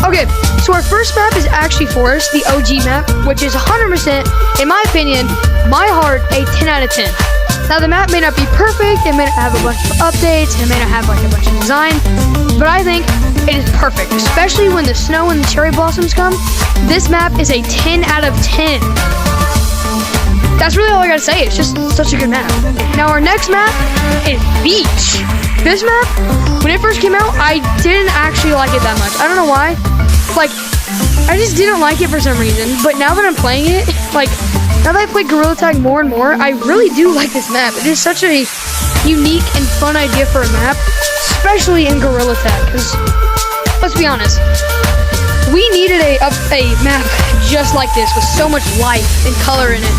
Okay, so our first map is actually Forest, the OG map, which is 100%, in my opinion, my heart, a 10 out of 10. Now, the map may not be perfect, it may not have a bunch of updates, it may not have like a bunch of design, but I think it is perfect, especially when the snow and the cherry blossoms come. This map is a 10 out of 10. That's really all I gotta say. It's just such a good map. Now, our next map is Beach. This map, when it first came out, I didn't actually like it that much. I don't know why. Like, I just didn't like it for some reason. But now that I'm playing it, like, now that I play Gorilla Tag more and more, I really do like this map. It is such a unique and fun idea for a map, especially in Gorilla Tag. Because, let's be honest, we needed a map just like this with so much life and color in it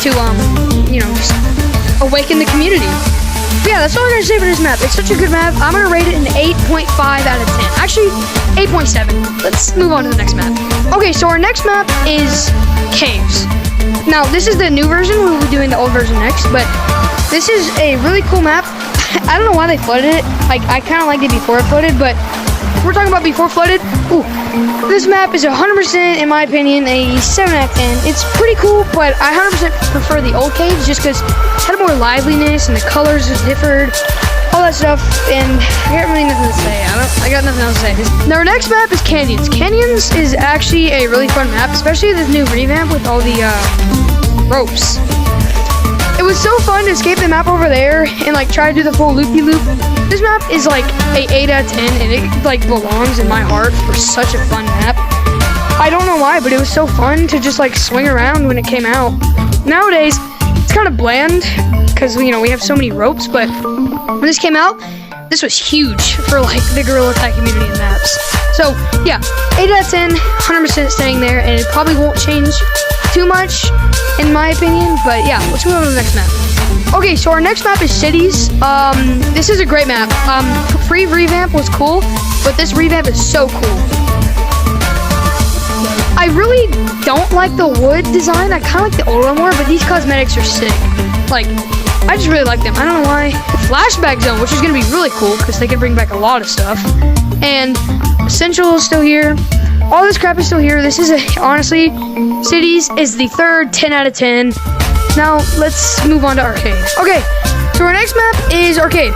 to, you know, just awaken the community. But yeah, that's all I'm gonna say for this map. It's such a good map. I'm gonna rate it an 8.5 out of 10. Actually, 8.7. Let's move on to the next map. Okay, so our next map is Caves. Now, this is the new version. We'll be doing the old version next, but this is a really cool map. I don't know why they flooded it. Like, I kind of liked it before it flooded, but we're talking about before flooded. Ooh, this map is 100%, in my opinion, a 7 out of 10. It's pretty cool, but I 100% prefer the old caves just because it had more liveliness and the colors just differed, all that stuff, and I got really nothing to say. I got nothing else to say. Now, our next map is Canyons. Canyons is actually a really fun map, especially this new revamp with all the ropes. It was so fun to escape the map over there and like try to do the full loopy-loop. This map is like a 8 out of 10 and it like belongs in my heart for such a fun map. I don't know why, but it was so fun to just like swing around when it came out. Nowadays, it's kind of bland because, you know, we have so many ropes, but when this came out, this was huge for like the Gorilla Tag community and maps. So yeah, 8 out of 10, 100% staying there, and it probably won't change too much in my opinion, but yeah, let's move on to the next map. Okay, so our next map is Cities. This is a great map. Pre-revamp was cool, but this revamp is so cool. I really don't like the wood design. I kind of like the old one more, but these cosmetics are sick. Like, I just really like them. I don't know why. Flashback Zone, which is going to be really cool because they can bring back a lot of stuff. And Essential is still here. All this crap is still here. This is, honestly, Cities is the third 10 out of 10. Now, let's move on to Arcade. Okay, so our next map is Arcade.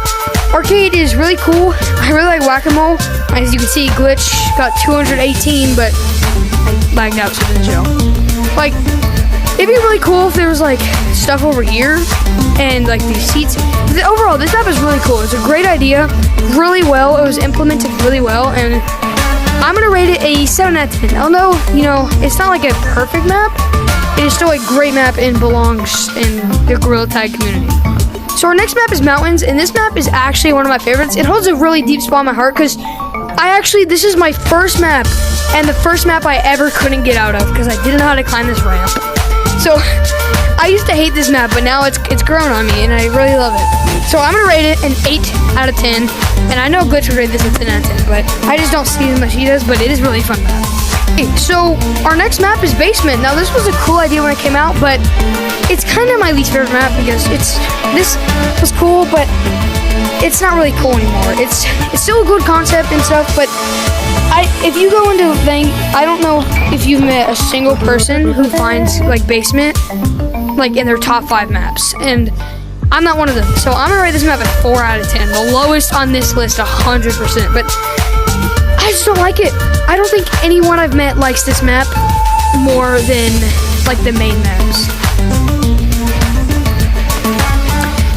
Arcade is really cool. I really like Whack-A-Mole. As you can see, Glitch got 218, but I lagged out, so it didn't show. Like, it'd be really cool if there was, like, stuff over here and, like, these seats. Overall, this map is really cool. It's a great idea. Really well. It was implemented really well, and I'm going to rate it a 7 out of 10. Although, you know, it's not like a perfect map, it is still a great map and belongs in the Gorilla Tag community. So our next map is Mountains, and this map is actually one of my favorites. It holds a really deep spot in my heart because this is my first map, and the first map I ever couldn't get out of because I didn't know how to climb this ramp. So I used to hate this map, but now it's grown on me, and I really love it. So I'm going to rate it an 8 out of 10. And I know Glitch would rate this a 10 out of 10, but I just don't see as much he does, but it is really fun map. Okay, so our next map is Basement. Now, this was a cool idea when it came out, but it's kind of my least favorite map because this was cool, but it's not really cool anymore. It's still a good concept and stuff, but if you go into a thing, I don't know if you've met a single person who finds like Basement like in their top 5 maps, and I'm not one of them. So I'm gonna rate this map at 4 out of 10, the lowest on this list 100%, but I just don't like it. I don't think anyone I've met likes this map more than like the main maps.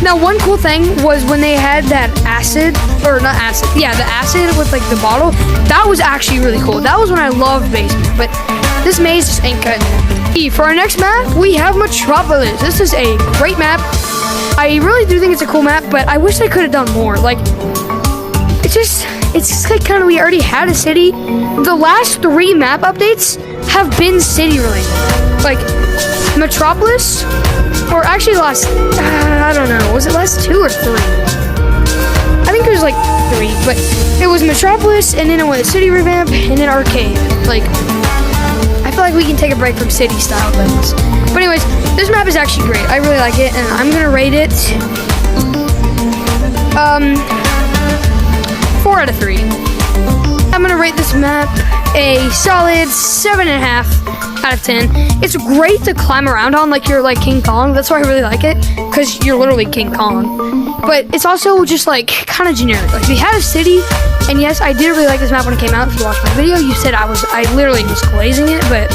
Now, one cool thing was when they had that acid, or not acid, yeah, the acid with like the bottle. That was actually really cool. That was when I loved Basement, but this maze just ain't cutting it. For our next map, we have Metropolis. This is a great map. I really do think it's a cool map, but I wish I could have done more. Like, it's just like kind of, we already had a city. The last 3 map updates have been city related. Like, Metropolis, or actually last, I don't know, was it last 2 or 3? I think it was like 3, but it was Metropolis, and then it went city revamp, and then Arcade. Like, I feel like we can take a break from city style things. But anyways, this map is actually great. I really like it, and I'm gonna rate it 4 out of 3. I'm gonna rate this map a solid 7.5 out of 10. It's great to climb around on like you're like King Kong. That's why I really like it, because you're literally King Kong. But it's also just like kind of generic. Like, we had a city, and yes, I did really like this map when it came out. If you watched my video, you said I literally was glazing it, but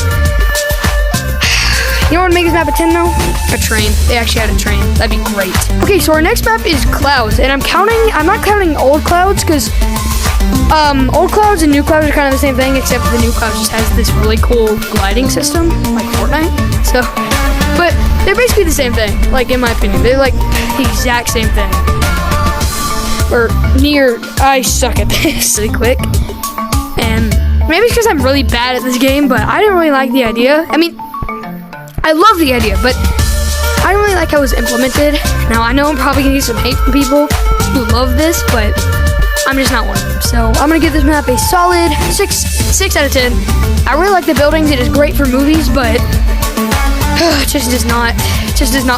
you know what would make this map a 10 though? A train. They actually had a train. That'd be great. Okay, so our next map is clouds, and I'm not counting old clouds, because old clouds and new clouds are kind of the same thing, except the new clouds just has this really cool gliding system, like Fortnite. So, but they're basically the same thing, like, in my opinion. They're like the exact same thing. Or near. I suck at this really quick. And maybe it's because I'm really bad at this game, but I didn't really like the idea. I mean, I love the idea, but I don't really like how it was implemented. Now, I know I'm probably going to get some hate from people who love this, but I'm just not one of them. So I'm going to give this map a solid 6 out of 10. I really like the buildings. It is great for movies, but it just does not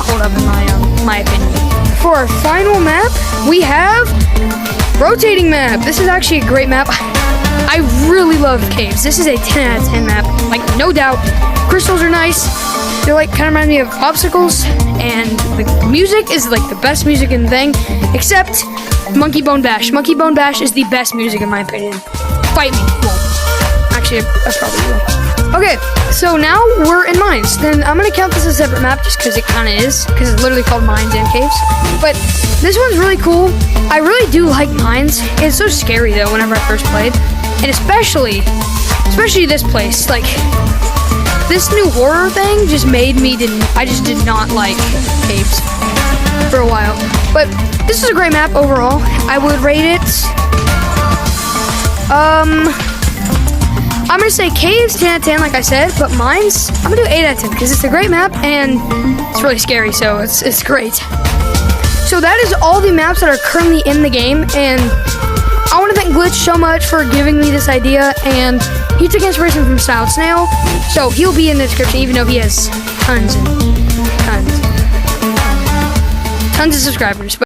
hold up in my opinion. For our final map, we have rotating map. This is actually a great map. I really love caves. This is a 10 out of 10 map, like, no doubt. Crystals are nice. They're like, kind of remind me of popsicles, and the music is like the best music in the thing, except Monkey Bone Bash. Monkey Bone Bash is the best music in my opinion. Fight me. Well, actually, I probably will. Okay, so now we're in mines. Then I'm gonna count this as a separate map just because it kind of is, because it's literally called Mines and Caves. But this one's really cool. I really do like mines. It's so scary though whenever I first played, and especially this place. Like, this new horror thing just made me I just did not like caves for a while. But this is a great map overall. I would rate it, I'm gonna say caves 10 out of 10 like I said, but mines, I'm gonna do 8 out of 10 because it's a great map and it's really scary, so it's great. So that is all the maps that are currently in the game, and I want to thank Glitch so much for giving me this idea, and he took inspiration from Snail, so he'll be in the description, even though he has tons of subscribers.